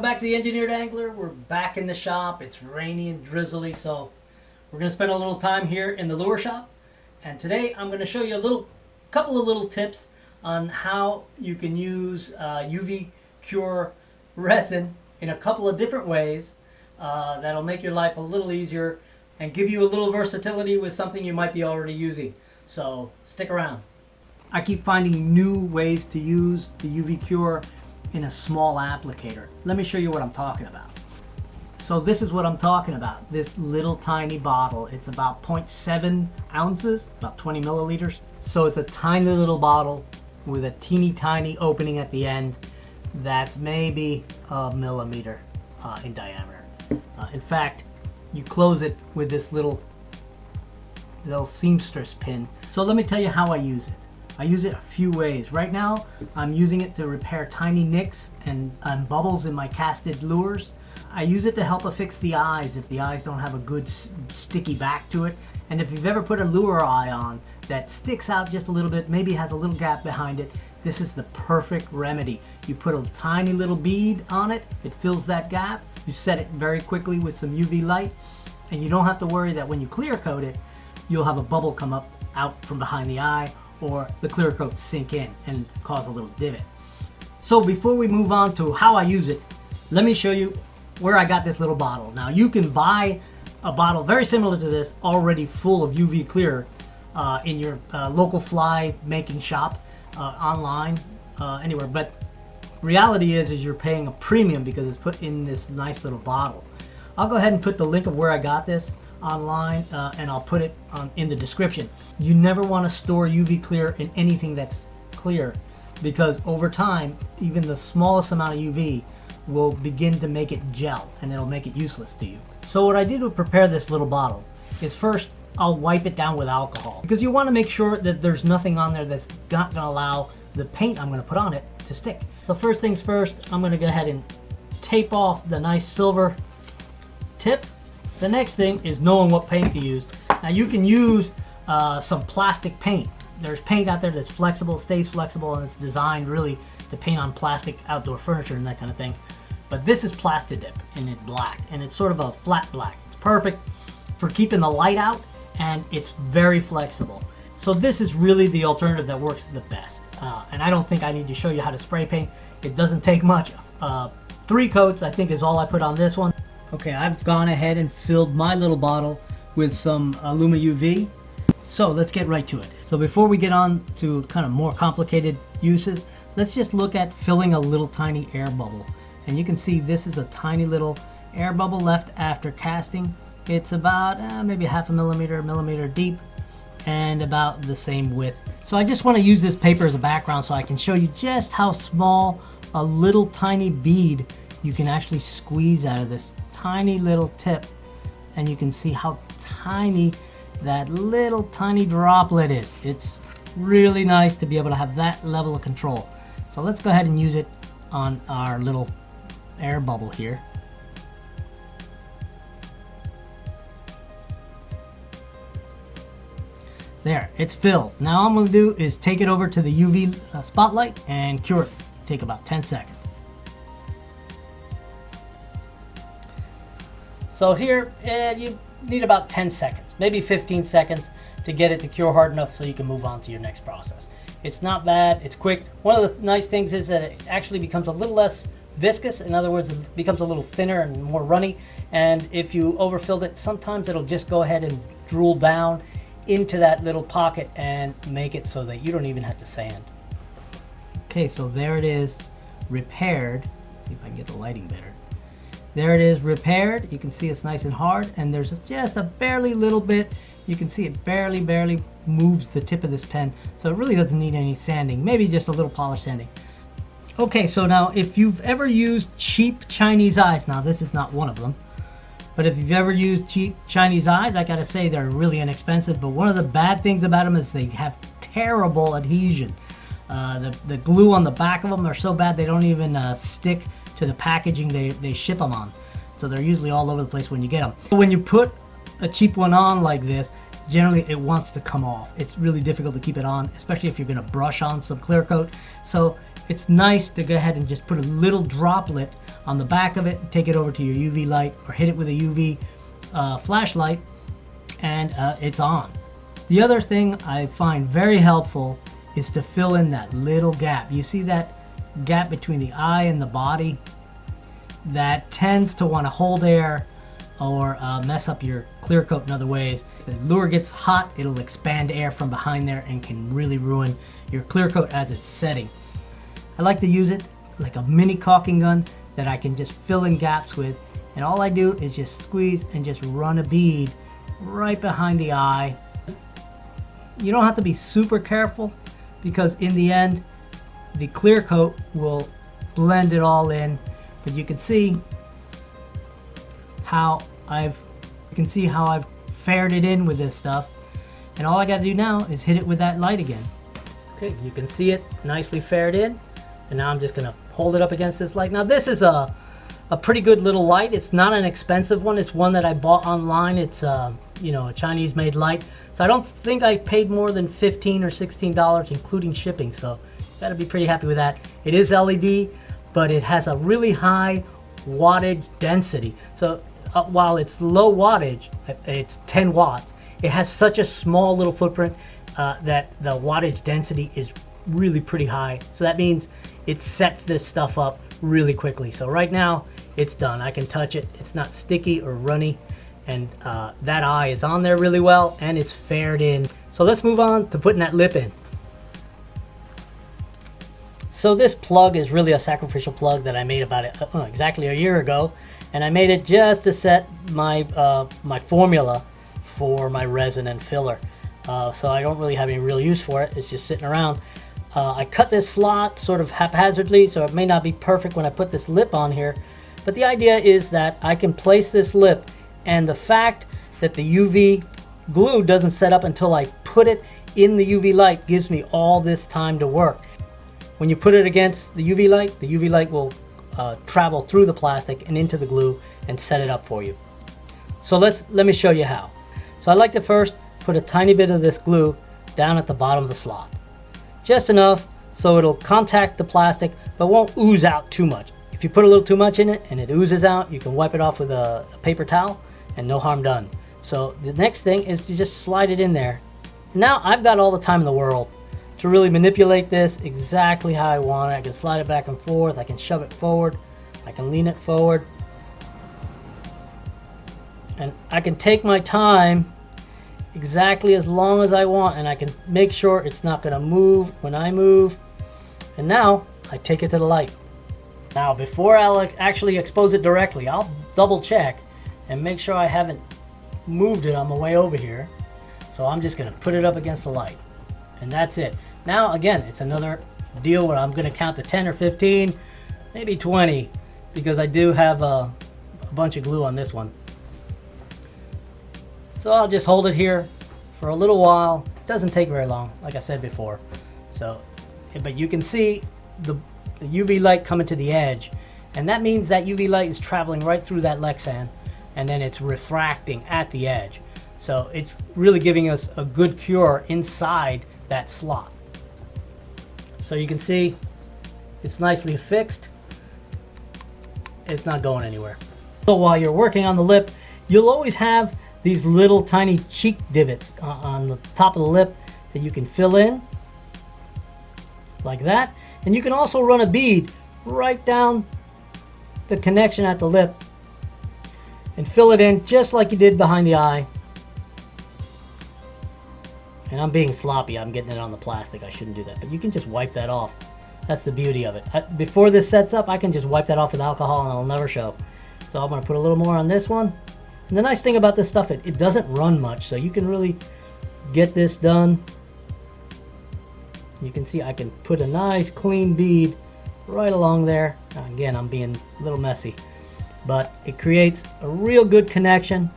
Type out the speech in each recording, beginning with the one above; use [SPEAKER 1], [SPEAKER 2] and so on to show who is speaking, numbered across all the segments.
[SPEAKER 1] back to the Engineered Angler. We're back in the shop. It's rainy and drizzly, so we're going to spend a little time here in the lure shop. And today I'm going to show you a couple of little tips on how you can use UV Cure Resin in a couple of different ways that'll make your life a little easier and give you a little versatility with something you might be already using. So stick around. I keep finding new ways to use the UV Cure in a small applicator. Let me show you what I'm talking about. So this is what I'm talking about, this little tiny bottle. It's about 0.7 ounces, about 20 milliliters. So it's a tiny little bottle with a teeny tiny opening at the end that's maybe a millimeter in diameter. In fact, you close it with this little seamstress pin. So let me tell you how I use it. I use it a few ways. Right now, I'm using it to repair tiny nicks and bubbles in my casted lures. I use it to help affix the eyes if the eyes don't have a good sticky back to it. And if you've ever put a lure eye on that sticks out just a little bit, maybe has a little gap behind it, this is the perfect remedy. You put a tiny little bead on it, it fills that gap. You set it very quickly with some UV light, and you don't have to worry that when you clear coat it, you'll have a bubble come up out from behind the eye, or the clear coat sink in and cause a little divot. So before we move on to how I use it, let me show you where I got this little bottle. Now you can buy a bottle very similar to this already full of UV clear in your local fly making shop, online, anywhere. But reality is you're paying a premium because it's put in this nice little bottle. I'll go ahead and put the link of where I got this online and I'll put it in the description. You never want to store UV clear in anything that's clear, because over time even the smallest amount of UV will begin to make it gel and it'll make it useless to you. So what I do to prepare this little bottle is first I'll wipe it down with alcohol, because you want to make sure that there's nothing on there that's not going to allow the paint I'm going to put on it to stick. So first things first, I'm going to go ahead and tape off the nice silver tip. The next thing is knowing what paint to use. Now you can use some plastic paint. There's paint out there that's flexible, stays flexible, and it's designed really to paint on plastic outdoor furniture and that kind of thing. But this is Plastidip, and it's black, and it's sort of a flat black. It's perfect for keeping the light out, and it's very flexible. So this is really the alternative that works the best. And I don't think I need to show you how to spray paint. It doesn't take much. 3 coats I think is all I put on this one. Okay, I've gone ahead and filled my little bottle with some Luma UV. So let's get right to it. So before we get on to kind of more complicated uses, let's just look at filling a little tiny air bubble. And you can see this is a tiny little air bubble left after casting. It's about maybe half a millimeter deep, and about the same width. So I just want to use this paper as a background so I can show you just how small a little tiny bead you can actually squeeze out of this tiny little tip, and you can see how tiny that little tiny droplet is. It's really nice to be able to have that level of control. So let's go ahead and use it on our little air bubble here. There, it's filled. Now all I'm going to do is take it over to the UV spotlight and cure it. Take about 10 seconds. So here, you need about 10 seconds, maybe 15 seconds to get it to cure hard enough so you can move on to your next process. It's not bad, it's quick. One of the nice things is that it actually becomes a little less viscous. In other words, it becomes a little thinner and more runny. And if you overfilled it, sometimes it'll just go ahead and drool down into that little pocket and make it so that you don't even have to sand. Okay, so there it is, repaired. Let's see if I can get the lighting better. There it is, repaired. You can see it's nice and hard, and there's just a barely little bit. You can see it barely moves the tip of this pen, so it really doesn't need any sanding, maybe just a little polish sanding. Okay, so now if you've ever used cheap Chinese eyes, now this is not one of them, but if you've ever used cheap Chinese eyes, I gotta say they're really inexpensive, but one of the bad things about them is they have terrible adhesion. The glue on the back of them are so bad they don't even stick to the packaging they ship them on. So they're usually all over the place when you get them. When you put a cheap one on like this, generally it wants to come off. It's really difficult to keep it on, especially if you're going to brush on some clear coat. So it's nice to go ahead and just put a little droplet on the back of it, take it over to your UV light or hit it with a UV flashlight, and it's on. The other thing I find very helpful is to fill in that little gap. You see that gap between the eye and the body? That tends to want to hold air or mess up your clear coat in other ways. If the lure gets hot, it'll expand air from behind there and can really ruin your clear coat as it's setting. I like to use it like a mini caulking gun that I can just fill in gaps with, and all I do is just squeeze and just run a bead right behind the eye. You don't have to be super careful because in the end the clear coat will blend it all in, but you can see how I've fared it in with this stuff, and all I got to do now is hit it with that light again. Okay, you can see it nicely fared in, and now I'm just gonna hold it up against this light. Now this is a pretty good little light. It's not an expensive one. It's one that I bought online. It's you know, a Chinese made light, so I don't think I paid more than $15 or $16 including shipping, so gotta be pretty happy with that. It is LED, but it has a really high wattage density. So while it's low wattage, it's 10 watts, it has such a small little footprint that the wattage density is really pretty high. So that means it sets this stuff up really quickly. So right now it's done. I can touch it. It's not sticky or runny, and that eye is on there really well, and it's fared in. So let's move on to putting that lip in. So this plug is really a sacrificial plug that I made about exactly a year ago, and I made it just to set my my formula for my resin and filler. So I don't really have any real use for it. It's just sitting around. I cut this slot sort of haphazardly, so it may not be perfect when I put this lip on here, but the idea is that I can place this lip, and the fact that the UV glue doesn't set up until I put it in the UV light gives me all this time to work. When you put it against the UV light will travel through the plastic and into the glue and set it up for you. So let me show you how. So I like to first put a tiny bit of this glue down at the bottom of the slot. Just enough so it'll contact the plastic but won't ooze out too much. If you put a little too much in it and it oozes out, you can wipe it off with a paper towel and no harm done. So the next thing is to just slide it in there. Now I've got all the time in the world to really manipulate this exactly how I want it. I can slide it back and forth, I can shove it forward, I can lean it forward, and I can take my time exactly as long as I want, and I can make sure it's not going to move when I move. And now I take it to the light. Now before I'll actually expose it directly, I'll double check and make sure I haven't moved it on my way over here. So I'm just going to put it up against the light, and that's it. Now again, it's another deal where I'm going to count to 10 or 15, maybe 20, because I do have a bunch of glue on this one. So I'll just hold it here for a little while. It doesn't take very long, like I said before. So, but you can see the UV light coming to the edge, and that means that UV light is traveling right through that Lexan, and then it's refracting at the edge. So it's really giving us a good cure inside that slot. So you can see it's nicely fixed. It's not going anywhere. So while you're working on the lip, you'll always have these little tiny cheek divots on the top of the lip that you can fill in like that. And you can also run a bead right down the connection at the lip and fill it in just like you did behind the eye. And I'm being sloppy, I'm getting it on the plastic, I shouldn't do that, but you can just wipe that off. That's the beauty of it. Before this sets up, I can just wipe that off with alcohol and it'll never show. So I'm going to put a little more on this one. And the nice thing about this stuff, it doesn't run much, so you can really get this done. You can see I can put a nice clean bead right along there. Again, I'm being a little messy, but it creates a real good connection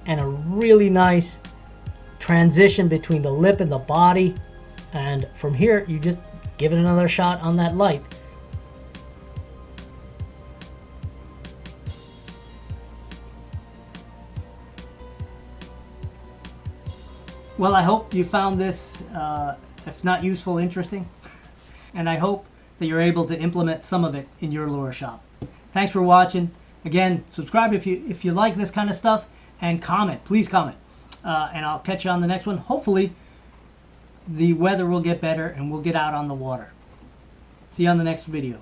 [SPEAKER 1] and a really nice transition between the lip and the body. And from here, you just give it another shot on that light. Well, I hope you found this, if not useful, interesting. And I hope that you're able to implement some of it in your lure shop. Thanks for watching. Again, subscribe if you like this kind of stuff, and comment. Please comment. And I'll catch you on the next one. Hopefully, the weather will get better and we'll get out on the water. See you on the next video.